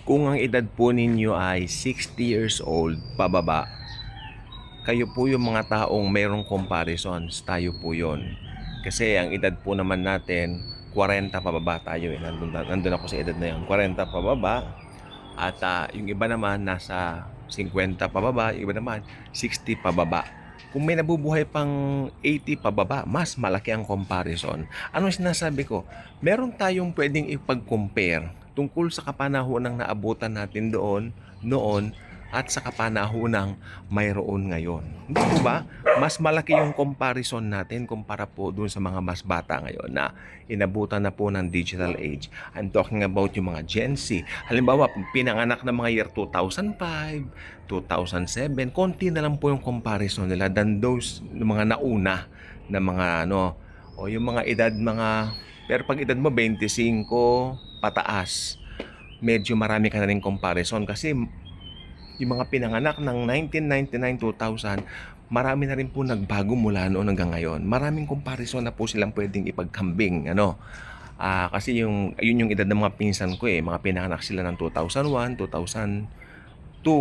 Kung ang edad po ninyo ay 60 years old pababa, kayo po yung mga taong mayroong comparisons, tayo po yon. Kasi ang edad po naman natin, 40 pababa tayo eh. Nandun ako sa edad na yun, 40 pababa. At yung iba naman nasa 50 pababa, yung iba naman 60 pababa. Kung may nabubuhay pang 80 pababa, mas malaki ang comparison. Anong sinasabi ko? Meron tayong pwedeng ipag-compare tungkol sa kapanahonang naabutan natin noon, at sa kapanahonang mayroon ngayon. Hindi po ba? Mas malaki yung comparison natin kumpara po dun sa mga mas bata ngayon na inabutan na po ng digital age. I'm talking about yung mga Gen Z. Halimbawa, pinanganak na mga year 2005, 2007, konti na lang po yung comparison nila than those mga nauna na mga o yung mga edad pero pag edad mo 25 pataas, medyo marami ka na rin comparison kasi yung mga pinanganak ng 1999, 2000, marami na rin po nagbago mula noon hanggang ngayon. Maraming comparison na po silang pwedeng ipagkambing, kasi yun yung edad ng mga pinsan ko eh. Mga pinanganak sila ng 2001, 2002,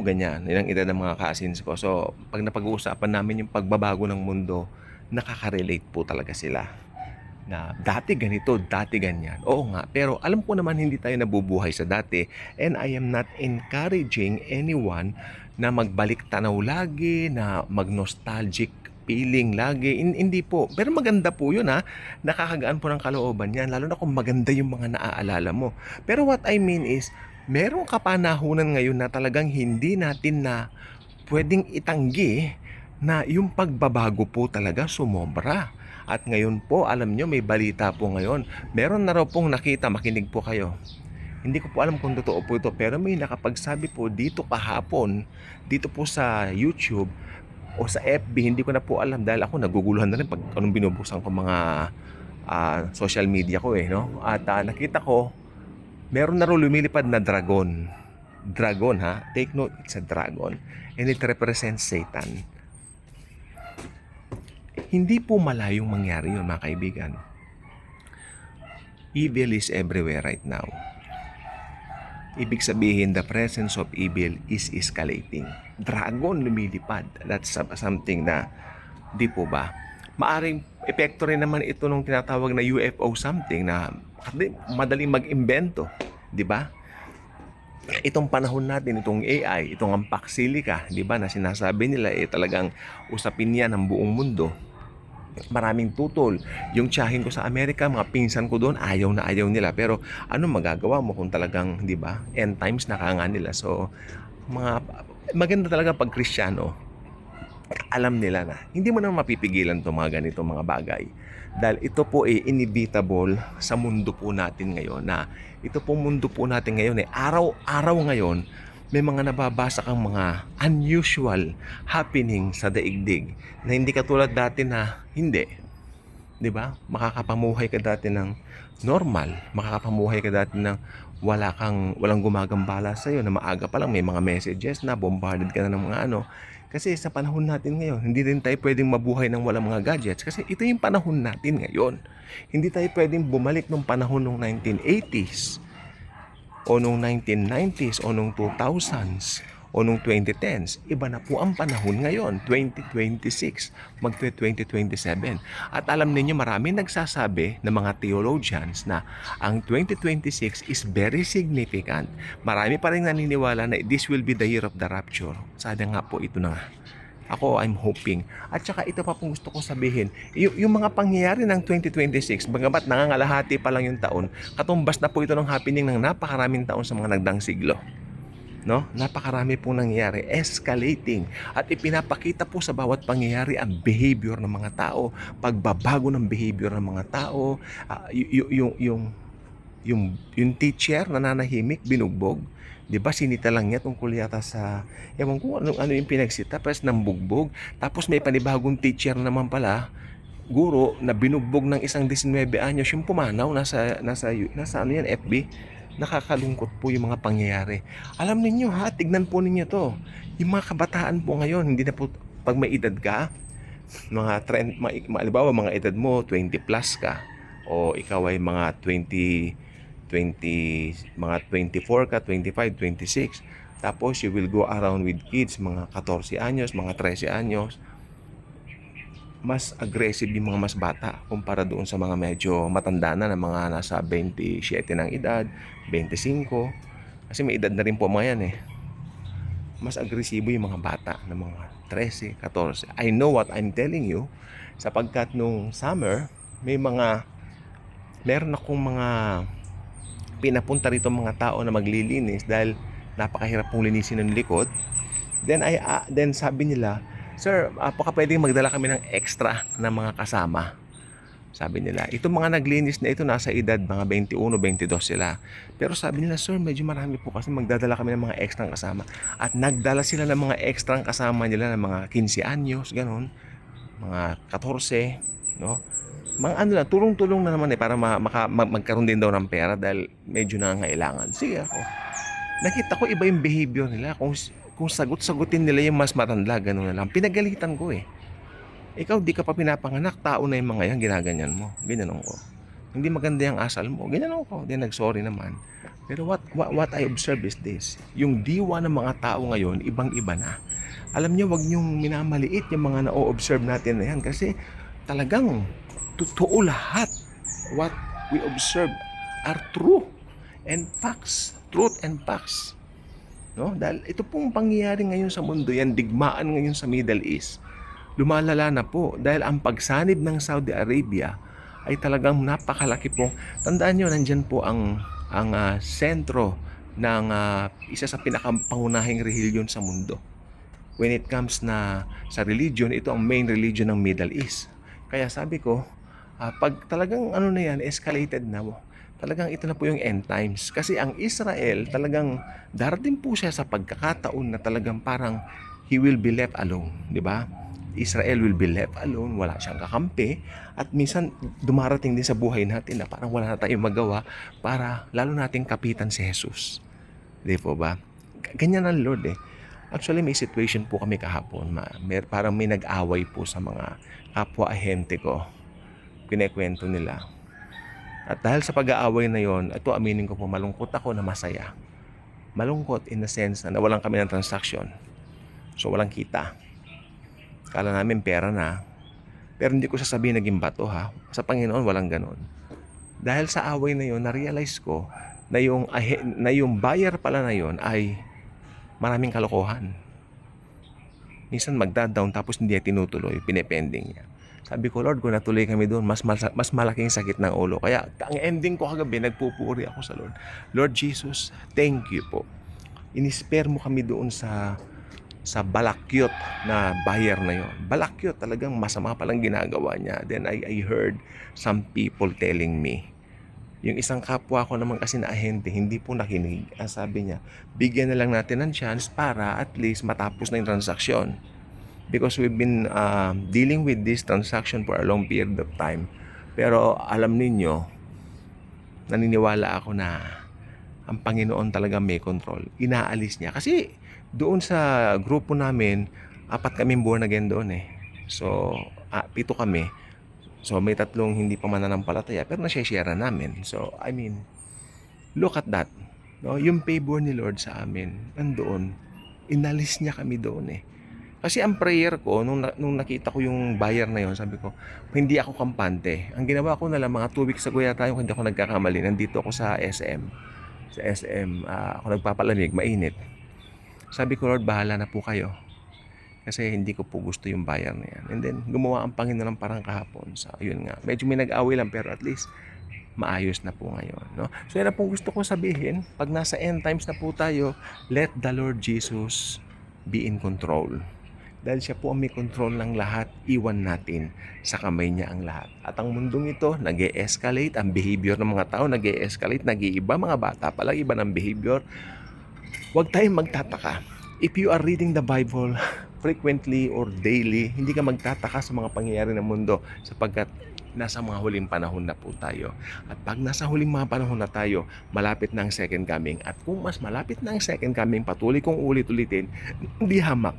ganyan. Yun ang edad ng mga cousins ko. So, pag napag-uusapan namin yung pagbabago ng mundo, nakaka-relate po talaga sila na dati ganito, dati ganyan. Oo nga, pero alam ko naman hindi tayo nabubuhay sa dati, and I am not encouraging anyone na magbalik tanaw lagi, na mag-nostalgic feeling lagi. Hindi po. Pero maganda po yun ha. Nakakagaan po ng kalooban yan. Lalo na kung maganda yung mga naaalala mo. Pero what I mean is, merong kapanahunan ngayon na talagang hindi natin na pwedeng itanggi na yung pagbabago po talaga sumobra. At ngayon po, alam nyo, may balita po ngayon. Meron na raw pong nakita, makinig po kayo. Hindi ko po alam kung totoo po ito, pero may nakapagsabi po dito kahapon, dito po sa YouTube o sa FB, hindi ko na po alam dahil ako naguguluhan na rin pag anong binubuksan ko mga social media ko eh, no? At nakita ko, meron na raw lumilipad na dragon. Dragon ha, take note, it's a dragon. And it represents Satan. Hindi po malayong mangyari yun mga kaibigan. Evil is everywhere right now. Ibig sabihin, the presence of evil is escalating. Dragon lumilipad. That's something na, di po ba? Maaring epekto rin naman ito nung tinatawag na UFO something na madaling mag-imbento. Di ba? Itong panahon natin, itong AI, itong ampaksilika, di ba, na sinasabi nila, talagang usapin yan ng buong mundo. Maraming tutol. Yung tiyahin ko sa Amerika, mga pinsan ko doon, ayaw na ayaw nila. Pero ano magagawa mo kung talagang, di ba, end times na nga nila. So, maganda talaga pag Kristiyano, alam nila na hindi mo naman mapipigilan itong mga ganito mga bagay. Dahil ito po inevitable sa mundo po natin ngayon, na ito po mundo po natin ngayon araw-araw ngayon may mga nababasa kang mga unusual happening sa daigdig na hindi katulad dati na hindi. 'Di ba? Makakapamuhay ka dati ng normal, makakapamuhay ka dati ng walang gumagambala sa iyo, na maaga pa lang may mga messages na bombarded ka na ng mga Kasi sa panahon natin ngayon, hindi rin tayo pwedeng mabuhay ng walang mga gadgets kasi ito yung panahon natin ngayon. Hindi tayo pwedeng bumalik nung panahon ng 1980s o nung 1990s o nung 2000s o nung 2010s. Iba na po ang panahon ngayon, 2026, magte-2027. At alam ninyo, marami nagsasabi ng mga theologians na ang 2026 is very significant. Marami pa rin naniniwala na this will be the year of the rapture. Sana nga po ito na. Ako, I'm hoping. At saka ito pa pong gusto ko sabihin, yung mga pangyayari ng 2026, bagamat nangangalahati pa lang yung taon, katumbas na po ito ng happening ng napakaraming taon sa mga nagdaang siglo. No? Napakarami pong nangyayari, escalating, at ipinapakita po sa bawat pangyayari ang behavior ng mga tao, pagbabago ng behavior ng mga tao, yung teacher na nanahimik, binugbog. 'Di ba, sinita lang niya tungkol yata sa ewan ko ano yung pinagsita, tapos nambugbog. Tapos may panibagong teacher naman pala, guro, na binugbog ng isang 19 anyos yung pumanaw, nasa FB. Nakakalungkot po yung mga pangyayari. Alam niyo ha, tignan po ninyo to. Yung mga kabataan po ngayon, hindi na po, pag may edad ka, mga trend, halimbawa mga edad mo 20 plus ka, o ikaw ay mga mga 24 ka, 25, 26. Tapos you will go around with kids, mga 14 anyos, mga 13 anyos. Mas aggressive yung mga mas bata kumpara doon sa mga medyo matanda na mga nasa 27 ng edad, 25. Kasi may edad na rin po mga yan eh. Mas agresibo yung mga bata ng mga 13, 14. I know what I'm telling you sapagkat nung summer, meron akong mga pinapunta rito mga tao na maglilinis dahil napakahirap pong linisin ng likod. Then sabi nila, "Sir, baka pwedeng magdala kami ng extra na mga kasama." Sabi nila, itong mga naglinis na ito nasa edad mga 21, 22 sila. Pero sabi nila, "Sir, medyo marami po kasi magdadala kami ng mga extra kasama." At nagdala sila ng mga extra kasama nila ng mga 15 anyos, ganun, mga 14, no? Mga ano lang, tulong-tulong na naman para magkaroon din daw ng pera dahil medyo nangangailangan. Sige ako. Nakita ko iba yung behavior nila. Kung sagot-sagutin nila yung mas matanda, gano'n na lang. Pinagalitan ko eh. Ikaw di ka pa pinapanganak, tao na yung mga yan, ginaganyan mo. Ginanon ko. Hindi maganda yung asal mo. Ginanon ko. Then nag-sorry naman. Pero what I observe is this. Yung diwa ng mga tao ngayon, ibang-iba na. Alam niyo, wag niyong minamaliit yung mga na-observe natin na yan. Kasi talagang totoo lahat. What we observe are true and facts. Truth and facts. No? Dahil ito pong pangyayari ngayon sa mundo, yan digmaan ngayon sa Middle East. Lumalala na po dahil ang pagsanib ng Saudi Arabia ay talagang napakalaki po. Tandaan nyo, nandyan po ang sentro ng isa sa pinakapangunahing religion sa mundo. When it comes na sa religion, ito ang main religion ng Middle East. Kaya sabi ko, pag talagang ano na yan, escalated na mo, talagang ito na po yung end times. Kasi ang Israel, talagang darating po siya sa pagkakataon na talagang parang he will be left alone. Di ba? Israel will be left alone, wala siyang kakampi. At minsan, dumarating din sa buhay natin na parang wala na tayong magawa para lalo nating kapitan si Jesus. Di po ba? Ganyan ang Lord eh. Actually, may situation po kami kahapon. Parang may nag-away po sa mga kapwa-ahente ko. Kinekwento nila. At dahil sa pag-aaway na yon, ito aminin ko po, malungkot ako na masaya. Malungkot in the sense na nawalan kami ng transaction. So walang kita. Kala namin pera na. Pero hindi ko sasabihin naging bato ha. Sa Panginoon walang ganon. Dahil sa away na yon, na-realize ko na yung buyer pala na yon ay maraming kalokohan. Minsan magda-down tapos hindi niya tinutuloy, pinepending niya. Sabi ko, Lord, kung natuloy kami doon, mas malaking sakit ng ulo. Kaya ang ending ko kagabi, nagpupuri ako sa Lord. Lord Jesus, thank you po. Inispare mo kami doon sa balakyot na buyer na yon. Balakyot, talagang masama palang ginagawa niya. Then I heard some people telling me, yung isang kapwa ko naman kasi na ahente, hindi po nakinig. Sabi niya, bigyan na lang natin ng chance para at least matapos na yung transaksyon. Because we've been dealing with this transaction for a long period of time. Pero alam ninyo, naniniwala ako na ang Panginoon talaga may control. Inaalis niya. Kasi doon sa grupo namin, 4 kaming born again doon eh. So, 7 kami. So, may 3 hindi pa mananampalataya. Pero nashare namin. So, I mean, look at that. No? Yung favor ni Lord sa amin, nandoon. Inalis niya kami doon eh. Kasi ang prayer ko, nung nakita ko yung buyer na yon, sabi ko, hindi ako kampante. Ang ginawa ko na lang, mga 2 weeks ago yata yung hindi ako nagkakamali. Nandito ako sa SM. Sa SM, ako nagpapalamig, mainit. Sabi ko, Lord, bahala na po kayo. Kasi hindi ko po gusto yung buyer na yan. And then, gumawa ang Panginoon ng parang kahapon. So, yun nga. Medyo may nag-away lang, pero at least, maayos na po ngayon. No? So, yan na po gusto ko sabihin. Pag nasa end times na po tayo, let the Lord Jesus be in control. Dahil siya po ang may control ng lahat, iwan natin sa kamay niya ang lahat. At ang mundong ito, nag-e-escalate. Ang behavior ng mga tao, nag-e-escalate. Nag-iiba, mga bata pala, iba ng behavior. Huwag tayong magtataka. If you are reading the Bible frequently or daily, hindi ka magtataka sa mga pangyayari ng mundo sapagkat nasa mga huling panahon na po tayo. At pag nasa huling mga panahon na tayo, malapit na ang second coming. At kung mas malapit na ang second coming, patuloy kong ulit-ulitin, hindi hamak.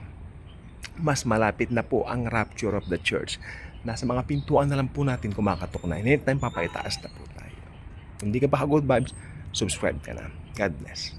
Mas malapit na po ang rapture of the church. Nasa mga pintuan na lang po natin kumakatok na. Anytime papaitaas na po tayo. Hindi ka ba good vibes? subscribe ka na. God bless.